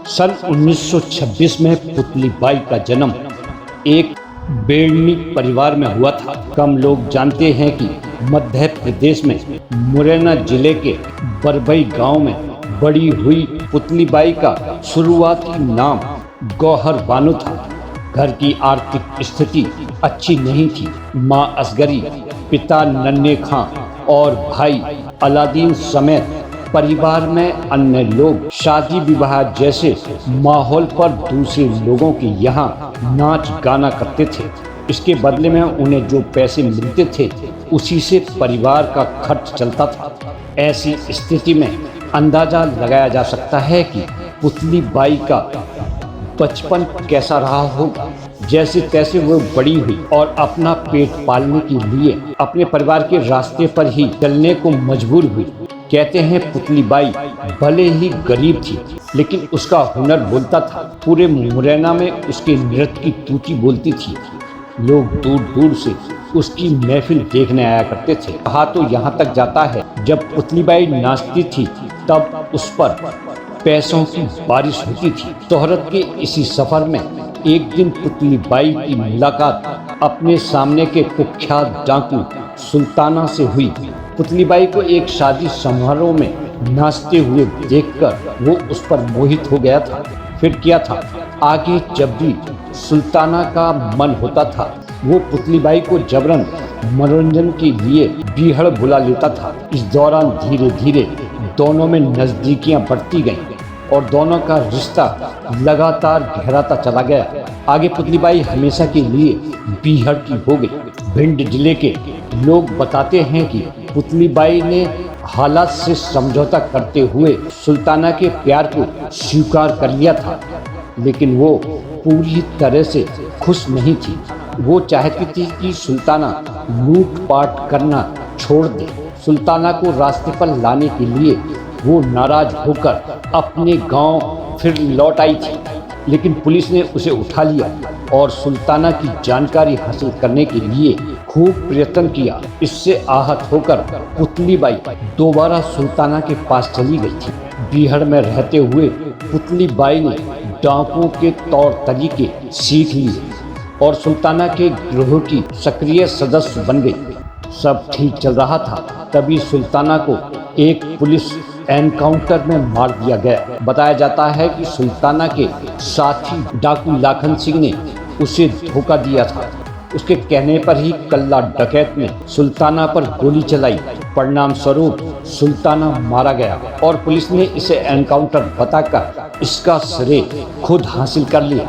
सन 1926 में पुतली बाई का जन्म एक बेड़नी परिवार में हुआ था। कम लोग जानते हैं कि मध्य प्रदेश में मुरैना जिले के बरबई गांव में बड़ी हुई पुतली बाई का शुरुआती नाम गौहर बानो था। घर की आर्थिक स्थिति अच्छी नहीं थी। माँ असगरी, पिता नन्हे खां और भाई अलादीन समेत परिवार में अन्य लोग शादी विवाह जैसे माहौल पर दूसरे लोगों के यहाँ नाच गाना करते थे। इसके बदले में उन्हें जो पैसे मिलते थे उसी से परिवार का खर्च चलता था। ऐसी स्थिति में अंदाजा लगाया जा सकता है कि पुतली बाई का बचपन कैसा रहा होगा। जैसे तैसे वो बड़ी हुई और अपना पेट पालने के लिए अपने परिवार के रास्ते पर ही चलने को मजबूर हुई। कहते हैं पुतली बाई भले ही गरीब थी लेकिन उसका हुनर बोलता था। पूरे मुरैना में उसके नृत्य की तूती बोलती थी। लोग दूर दूर से उसकी महफिल देखने आया करते थे। कहा तो यहाँ तक जाता है जब पुतली बाई नाचती थी तब उस पर पैसों की बारिश होती थी। शोहरत के इसी सफर में एक दिन पुतली बाई की मुलाकात अपने सामने के कुख्यात डाकू सुल्ताना से हुई। पुतली बाई को एक शादी समारोह में नाचते हुए देखकर वो उस पर मोहित हो गया था। फिर क्या था, आगे जब भी सुल्ताना का मन होता था वो पुतली बाई को जबरन मनोरंजन के लिए बीहड़ बुला लेता था। इस दौरान धीरे धीरे दोनों में नजदीकियां बढ़ती गईं और दोनों का रिश्ता लगातार गहराता चला गया। आगे पुतली बाई हमेशा के लिए बीहड़ की हो गई। भिंड जिले के लोग बताते हैं कि पुतली बाई ने हालात से समझौता करते हुए सुल्ताना के प्यार को स्वीकार कर लिया था, लेकिन वो पूरी तरह से खुश नहीं थी। वो चाहती थी कि सुल्ताना लूटपाट करना छोड़ दे। सुल्ताना को रास्ते पर लाने के लिए वो नाराज होकर अपने गांव फिर लौट आई थी, लेकिन पुलिस ने उसे उठा लिया और सुल्ताना की जानकारी हासिल करने के लिए खूब प्रयत्न किया। इससे आहत होकर पुतली बाई दोबारा सुल्ताना के पास चली गई थी। बीहड़ में रहते हुए पुतली बाई ने डाकुओं के तौर तरीके सीख लिए और सुल्ताना के गिरोह की सक्रिय सदस्य बन गई। सब ठीक चल रहा था, तभी सुल्ताना को एक पुलिस एनकाउंटर में मार दिया गया। बताया जाता है कि सुल्ताना के साथी डाकू लाखन सिंह ने उसे धोखा दिया था। उसके कहने पर ही कल्ला डकैत ने सुल्ताना पर गोली चलाई। परिणाम स्वरूप सुल्ताना मारा गया और पुलिस ने इसे एनकाउंटर बताकर इसका श्रेय खुद हासिल कर लिया।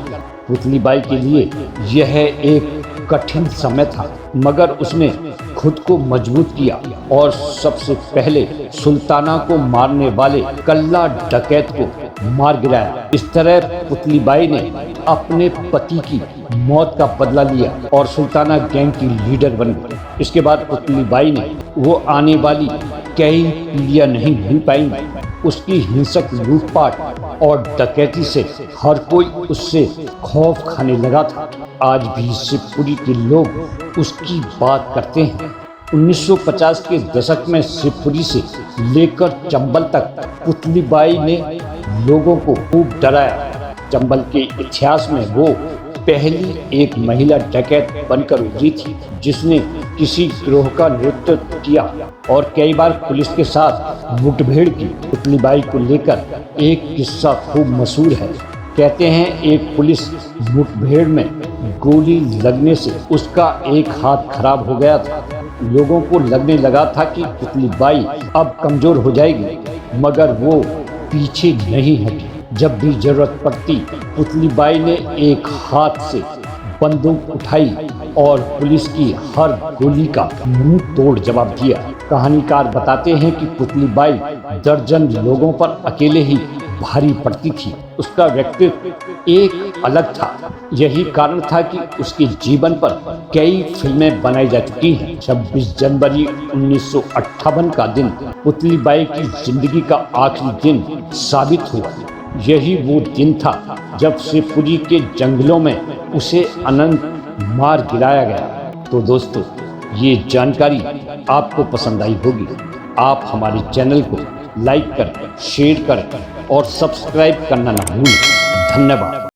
पुतली बाई के लिए यह एक कठिन समय था, मगर उसने खुद को मजबूत किया और सबसे पहले सुल्ताना को मारने वाले कल्ला डकैत को मार गिराया। इस तरह पुतली बाई ने अपने पति की मौत का बदला लिया और सुल्ताना गैंग की लीडर बन गई। इसके बाद पुतली बाई ने वो आने वाली कई पीढ़ियां नहीं भूल पाएंगी। उसकी हिंसक लूटपाट और डकैती से हर कोई उससे खौफ खाने लगा था। आज भी शिवपुरी के लोग उसकी बात करते हैं। 1950 के दशक में शिवपुरी से लेकर चंबल तक पुतली बाई ने लोगों को खूब डराया। चंबल के इतिहास में वो पहली एक महिला डकैत बनकर उभरी थी जिसने किसी गिरोह का नेतृत्व किया और कई बार पुलिस के साथ मुठभेड़ की। पुतली बाई को लेकर एक किस्सा खूब मशहूर है। कहते हैं एक पुलिस मुठभेड़ में गोली लगने से उसका एक हाथ खराब हो गया था। लोगों को लगने लगा था कि पुतली बाई अब कमजोर हो जाएगी, मगर वो पीछे नहीं हटी। जब भी जरूरत पड़ती पुतली बाई ने एक हाथ से बंदूक उठाई और पुलिस की हर गोली का मुंह तोड़ जवाब दिया। कहानीकार बताते हैं कि पुतली बाई दर्जन लोगों पर अकेले ही भारी पड़ती थी। उसका व्यक्तित्व एक अलग था। यही कारण था कि उसके जीवन पर कई फिल्में बनाई जा चुकी हैं। 26 जनवरी 1958 का दिन पुतली बाई की जिंदगी का आखिरी दिन साबित हुआ। यही वो दिन था जब शिवपुरी के जंगलों में उसे अनंत मार गिराया गया। तो दोस्तों, ये जानकारी आपको पसंद आई होगी। आप हमारे चैनल को लाइक करें, शेयर करें और सब्सक्राइब करना ना भूलें। धन्यवाद।